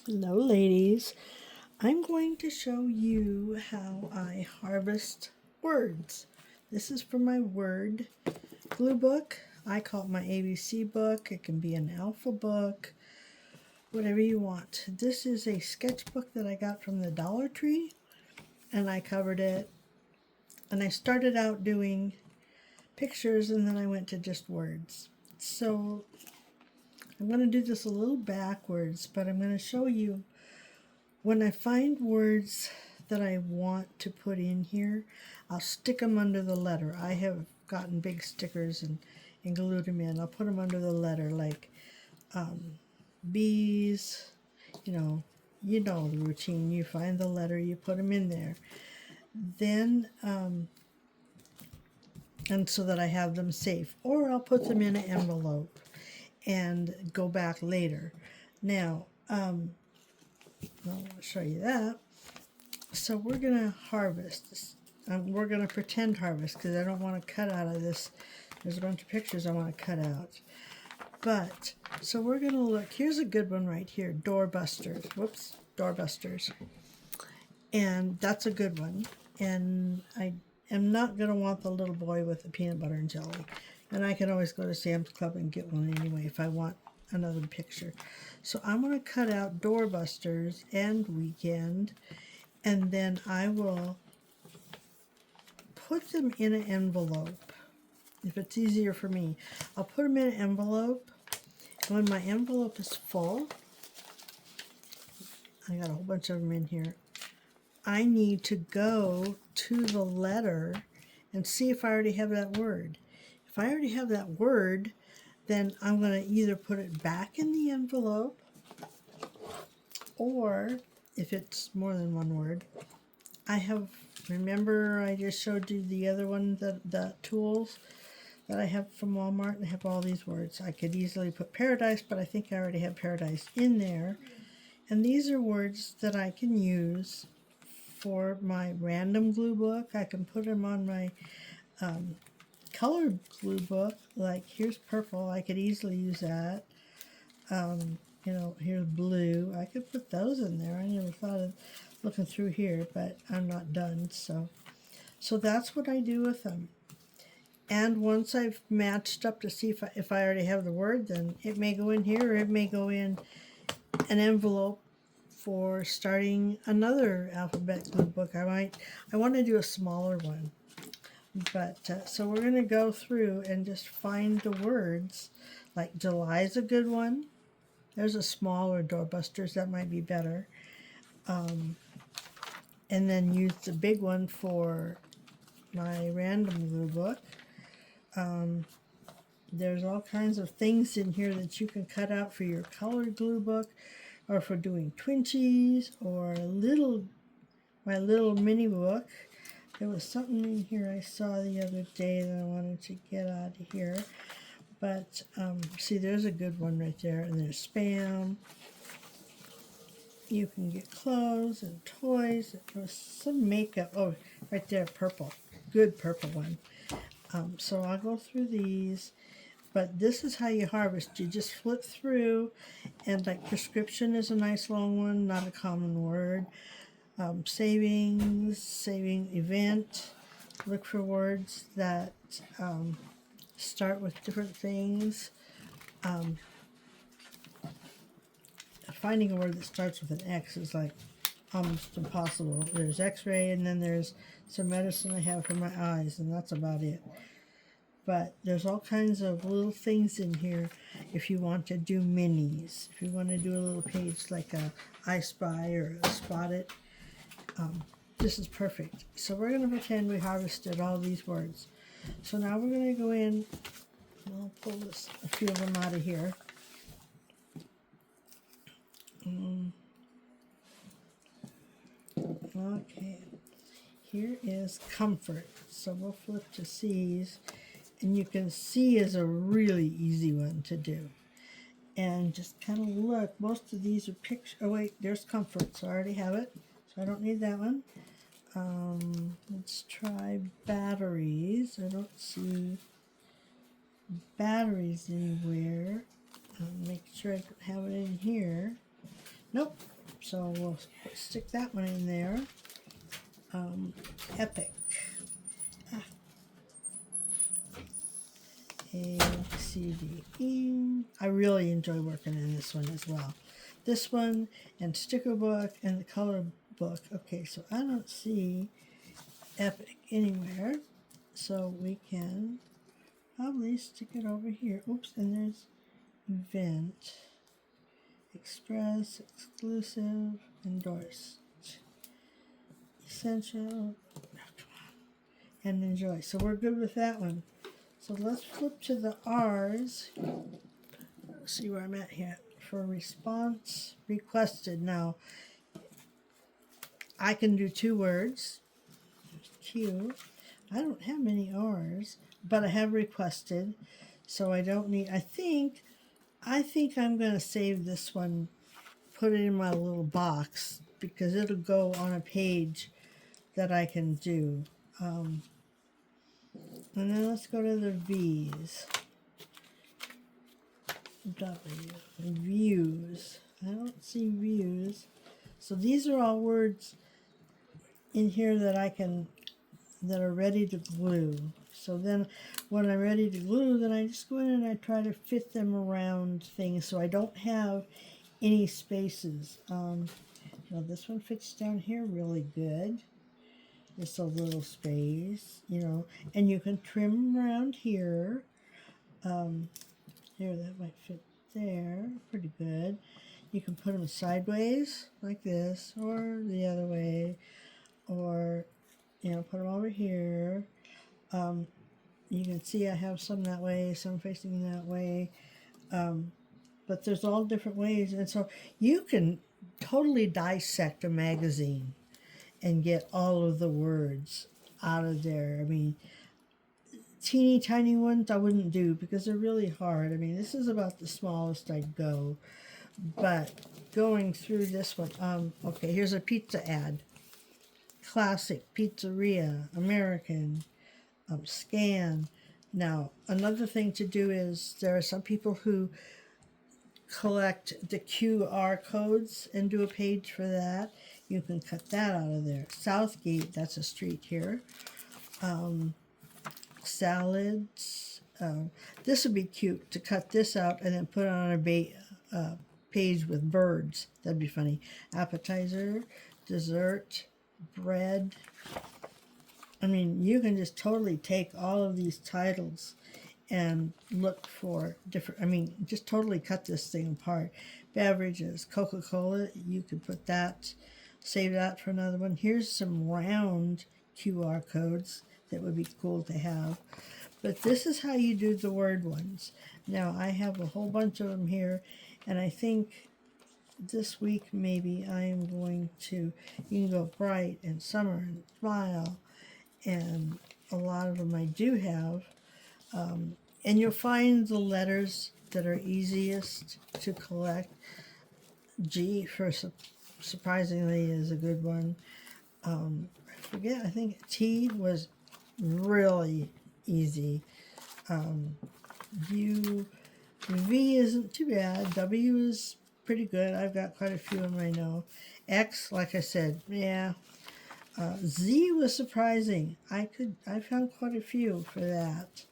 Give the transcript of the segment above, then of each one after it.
Hello, ladies. I'm going to show you how I harvest words. This is from my word glue book. I call it my ABC book. It can be an alpha book, whatever you want. This is a sketchbook that I got from the Dollar Tree, and I covered it. And I started out doing pictures, and then I went to just words. So I'm going to do this a little backwards, but I'm going to show you when I find words that I want to put in here, I'll stick them under the letter. I have gotten big stickers and glued them in. I'll put them under the letter, like bees, you know the routine. You find the letter, you put them in there. Then, and so that I have them safe. Or I'll put them in an envelope and go back later. Now, I'll show you that. So we're going to harvest this. We're going to pretend harvest because I don't want to cut out of this. There's a bunch of pictures I want to cut out. But, so we're going to look. Here's a good one right here. Doorbusters. Whoops. Doorbusters. And that's a good one. And I am not going to want the little boy with the peanut butter and jelly. And I can always go to Sam's Club and get one anyway if I want another picture. So I'm going to cut out doorbusters and weekend. And then I will put them in an envelope. If it's easier for me, I'll put them in an envelope. And when my envelope is full, I got a whole bunch of them in here. I need to go to the letter and see if I already have that word. If I already have that word, then I'm going to either put it back in the envelope, or if it's more than one word, remember I just showed you the other one, the tools that I have from Walmart, and I have all these words. I could easily put paradise, but I think I already have paradise in there. And these are words that I can use for my random glue book. I can put them on my colored glue book, like here's purple. I could easily use that. Here's blue. I could put those in there. I never thought of looking through here, but I'm not done. So that's what I do with them. And once I've matched up to see if I already have the word, then it may go in here, or it may go in an envelope for starting another alphabet glue book. I want to do a smaller one. But so we're going to go through and just find the words. Like July's a good one. There's a smaller doorbusters that might be better. And then use the big one for my random glue book. There's all kinds of things in here that you can cut out for your colored glue book, or for doing twinsies, or my little mini book. There was something in here I saw the other day that I wanted to get out of here. But see, there's a good one right there, and there's Spam. You can get clothes and toys. There's some makeup. Oh, right there, purple. Good purple one. So I'll go through these. But this is how you harvest. You just flip through, and like prescription is a nice long one, not a common word. Saving event. Look for words that start with different things. Finding a word that starts with an X is like almost impossible. There's X-ray, and then there's some medicine I have for my eyes, and that's about it. But there's all kinds of little things in here if you want to do minis. If you want to do a little page like a I Spy or a Spot It, this is perfect. So we're going to pretend we harvested all these words. So now we're going to go in, and I'll pull a few of them out of here. Okay, here is comfort. So we'll flip to C's, and you can see is a really easy one to do. And just kind of look, most of these are pictures. Oh wait, there's comfort, so I already have it, so I don't need that one. Let's try batteries. I don't see batteries anywhere. Make sure I have it in here. Nope, So we'll stick that one in there. Epic. A, C, D, E. I really enjoy working in this one as well. This one and sticker book and the color book. Okay, so I don't see Epic anywhere. So we can probably stick it over here. Oops, and there's event, express, exclusive, endorsed, essential, oh, come on, and enjoy. So we're good with that one. So let's flip to the R's. Let's see where I'm at here. For response requested. Now, I can do 2 words. Q. I don't have many R's, but I have requested. So I don't need, I think I'm going to save this one, put it in my little box, because it'll go on a page that I can do. And then let's go to the V's. W. Views. I don't see views. So these are all words in here that that are ready to glue. So then when I'm ready to glue, then I just go in and I try to fit them around things so I don't have any spaces. Now this one fits down here really good. Just a little space, and you can trim around here. Here, that might fit there pretty good. You can put them sideways like this, or the other way, or put them over here. You can see I have some that way, some facing that way, but there's all different ways, and so you can totally dissect a magazine and get all of the words out of there. I mean, teeny tiny ones I wouldn't do because they're really hard. I mean, this is about the smallest I'd go, but going through this one, okay, here's a pizza ad. Classic, pizzeria, American, scan. Now, another thing to do is there are some people who collect the QR codes and do a page for that. You can cut that out of there. Southgate, that's a street here. Salads. This would be cute to cut this out and then put it on a page with birds. That'd be funny. Appetizer, dessert, bread. I mean, you can just totally take all of these titles and look for different, just totally cut this thing apart. Beverages, Coca-Cola, you could put that, save that for another one. Here's some round QR codes that would be cool to have. But this is how you do the word ones. Now, I have a whole bunch of them here, and I think this week maybe I am going to, you can go bright and summer and smile, and a lot of them I do have. And you'll find the letters that are easiest to collect. G for surprisingly is a good one. I forget, I think T was really easy. U, V isn't too bad. W is pretty good. I've got quite a few of them I know. X, like I said, yeah. Z was surprising. I found quite a few for that.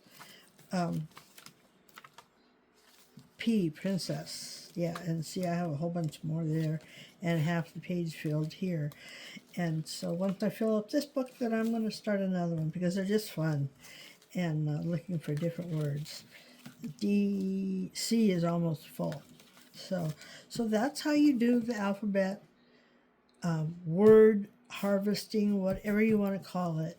P, princess. Yeah, and see, I have a whole bunch more there, and half the page filled here. And so once I fill up this book, then I'm going to start another one because they're just fun, and looking for different words. D, C is almost full. So that's how you do the alphabet, word harvesting, whatever you want to call it.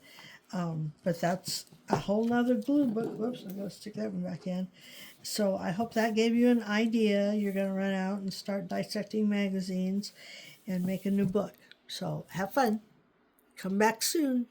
But that's a whole nother glue book. Whoops, I'm going to stick that one back in. So I hope that gave you an idea. You're going to run out and start dissecting magazines and make a new book. So have fun. Come back soon.